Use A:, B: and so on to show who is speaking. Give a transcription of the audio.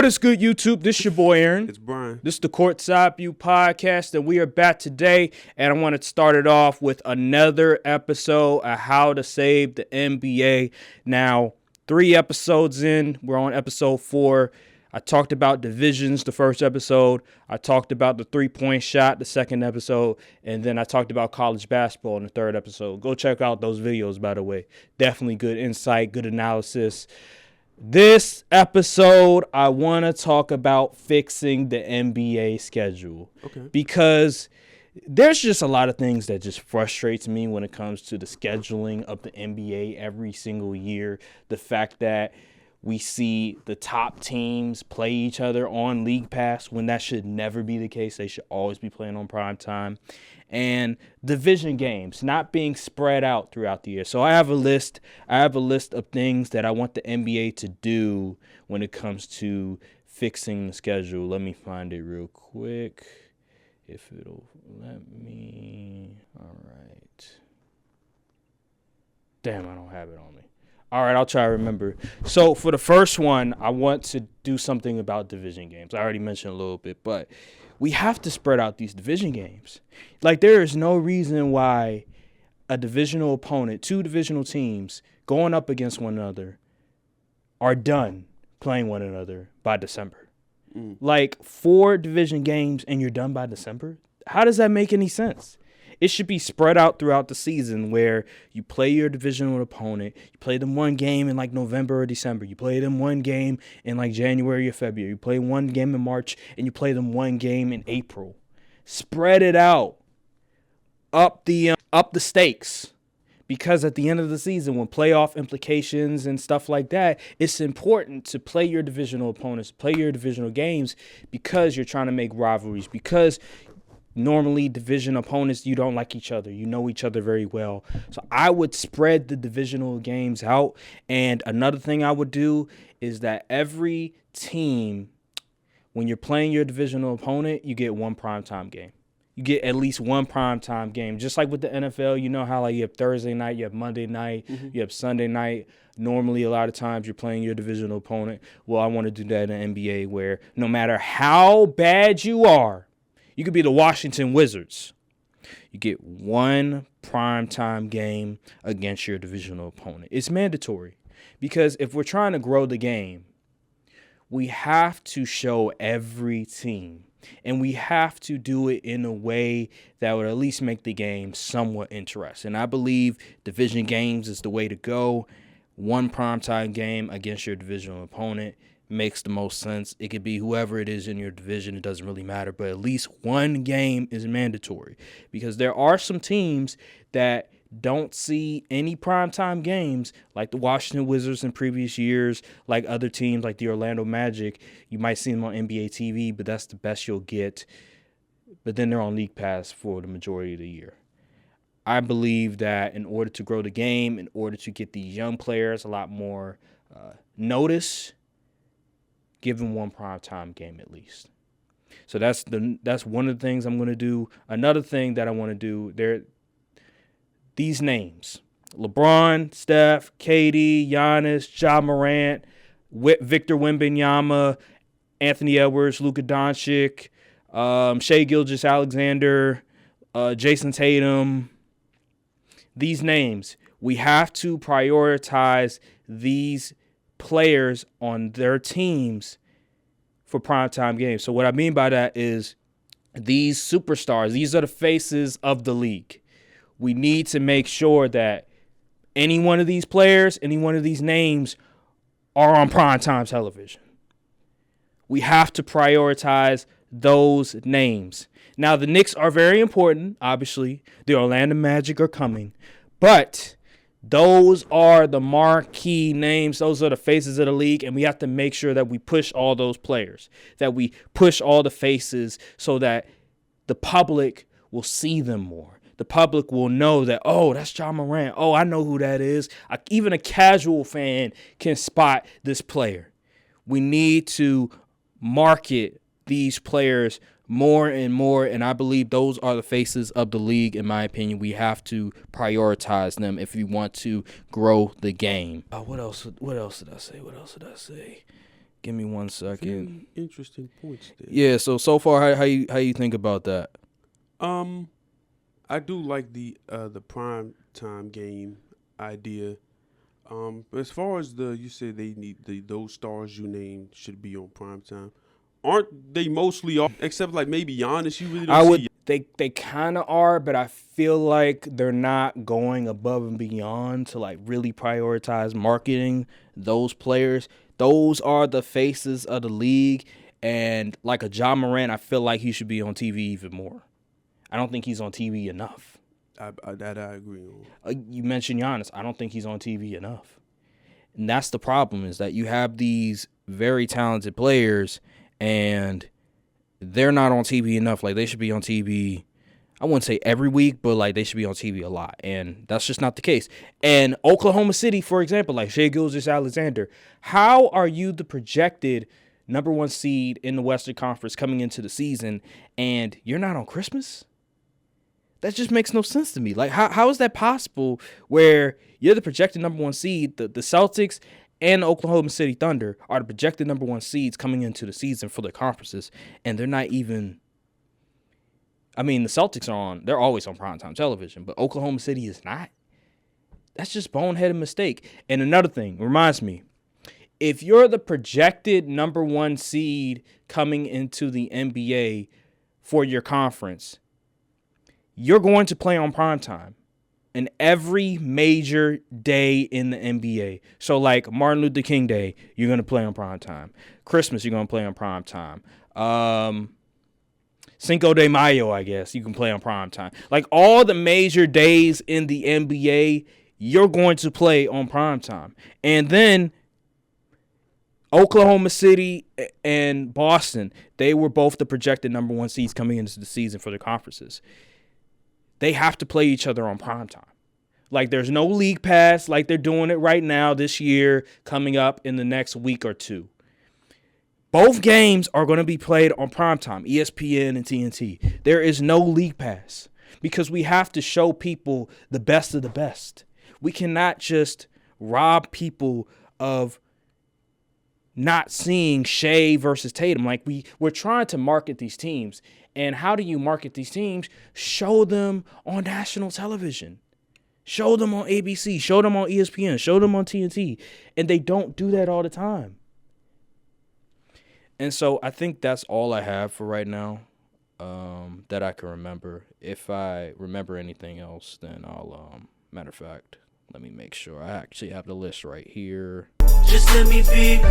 A: What is good, YouTube? This is your boy, Aaron.
B: It's Brian.
A: This is the Courtside View Podcast, and we are back today, and I want to start it off with another episode of How to Save the NBA. Now, 3 episodes in, we're on episode 4. I talked about divisions the first episode. I talked about the three-point shot the second episode. And then I talked about college basketball in the third episode. Go check out those videos, by the way. Definitely good insight, good analysis. This episode, I want to talk about fixing the NBA schedule.
B: Okay.
A: Because there's just a lot of things that just frustrates me when it comes to the scheduling of the NBA every single year. The fact that we see the top teams play each other on League Pass when that should never be the case. They should always be playing on prime time. And division games not being spread out throughout the year. So I have a list. Of things that I want the NBA to do when it comes to fixing the schedule. Let me find it real quick. If it'll let me. All right. Damn, I don't have it on me. All right, I'll try to remember. So for the first one, I want to do something about division games. I already mentioned a little bit, but we have to spread out these division games. Like, there is no reason why a divisional opponent, 2 divisional teams going up against one another are done playing one another by December. Like, 4 division games and you're done by December? How does that make any sense? It should be spread out throughout the season where you play your divisional opponent. You play them one game in like November or December. You play them one game in like January or February. You play one game in March and you play them one game in April. Spread it out. Up the stakes. Because at the end of the season, when playoff implications and stuff like that, it's important to play your divisional opponents, play your divisional games because you're trying to make rivalries, because normally division opponents, you don't like each other. You know each other very well. So I would spread the divisional games out. And another thing I would do is that every team, when you're playing your divisional opponent, you get one primetime game. You get at least one primetime game. Just like with the NFL, you know how like you have Thursday night, you have Monday night, you have Sunday night. Normally, a lot of times you're playing your divisional opponent. Well, I want to do that in the NBA where no matter how bad you are, you could be the Washington Wizards. You get one primetime game against your divisional opponent. It's mandatory because if we're trying to grow the game, we have to show every team, and we have to do it in a way that would at least make the game somewhat interesting. I believe division games is the way to go. One primetime game against your divisional opponent makes the most sense. It could be whoever it is in your division. It doesn't really matter. But at least one game is mandatory because there are some teams that don't see any primetime games like the Washington Wizards in previous years, like other teams like the Orlando Magic. You might see them on NBA TV, but that's the best you'll get. But then they're on League Pass for the majority of the year. I believe that in order to grow the game, in order to get these young players a lot more notice, give them one primetime game at least. So that's one of the things I'm going to do. Another thing that I want to do, these names: LeBron, Steph, KD, Giannis, Ja Morant, Victor Wembanyama, Anthony Edwards, Luka Doncic, Shai Gilgeous-Alexander, Jason Tatum. These names, we have to prioritize these players on their teams for primetime games. So what I mean by that is these superstars, these are the faces of the league. We need to make sure that any one of these players, any one of these names are on primetime television. We have to prioritize those names. Now, the Knicks are very important, obviously. The Orlando Magic are coming. But those are the marquee names. Those are the faces of the league. And we have to make sure that we push all those players, that we push all the faces so that the public will see them more. The public will know that, oh, that's Ja Morant. Oh, I know who that is. Even a casual fan can spot this player. We need to market these players more and more, and I believe those are the faces of the league. In my opinion, we have to prioritize them if we want to grow the game. What else did I say? Give me 1 second.
B: Very interesting points there.
A: Yeah. So far, how you think about that?
B: I do like the prime time game idea. As far as you said they need those stars you named should be on prime time. Aren't they mostly all, except like maybe Giannis? You really don't see.
A: They kind of are, but I feel like they're not going above and beyond to like really prioritize marketing those players. Those are the faces of the league, and like a Ja Morant, I feel like he should be on TV even more. I don't think he's on TV enough.
B: That I agree on.
A: You mentioned Giannis. I don't think he's on TV enough. And that's the problem, is that you have these very talented players and they're not on TV enough. Like, they should be on TV, I wouldn't say every week, but like they should be on TV a lot. And that's just not the case. And Oklahoma City, for example, like Shai Gilgeous-Alexander, how are you the projected number 1 seed in the Western Conference coming into the season and you're not on Christmas? That just makes no sense to me. Like, how is that possible where you're the projected number 1 seed, the Celtics and the Oklahoma City Thunder are the projected number 1 seeds coming into the season for their conferences, and they're not even – I mean, the Celtics they're always on primetime television, but Oklahoma City is not. That's just boneheaded mistake. And another thing reminds me, if you're the projected number 1 seed coming into the NBA for your conference, you're going to play on primetime in every major day in the NBA. So like Martin Luther King Day, you're going to play on primetime. Christmas, you're going to play on primetime. Cinco de Mayo, I guess, you can play on primetime. Like all the major days in the NBA, you're going to play on primetime. And then Oklahoma City and Boston, they were both the projected number 1 seeds coming into the season for the conferences. They have to play each other on primetime. Like, there's no league pass like they're doing it right now this year, coming up in the next week or two. Both games are going to be played on primetime, ESPN and TNT. There is no league pass because we have to show people the best of the best. We cannot just rob people of not seeing Shai versus Tatum. Like, we're trying to market these teams. And how do you market these teams? Show them on national television. Show them on ABC. Show them on ESPN. Show them on TNT. And they don't do that all the time. And so I think that's all I have for right now that I can remember. If I remember anything else, then I'll, matter of fact, let me make sure. I actually have the list right here.
C: Just let me be.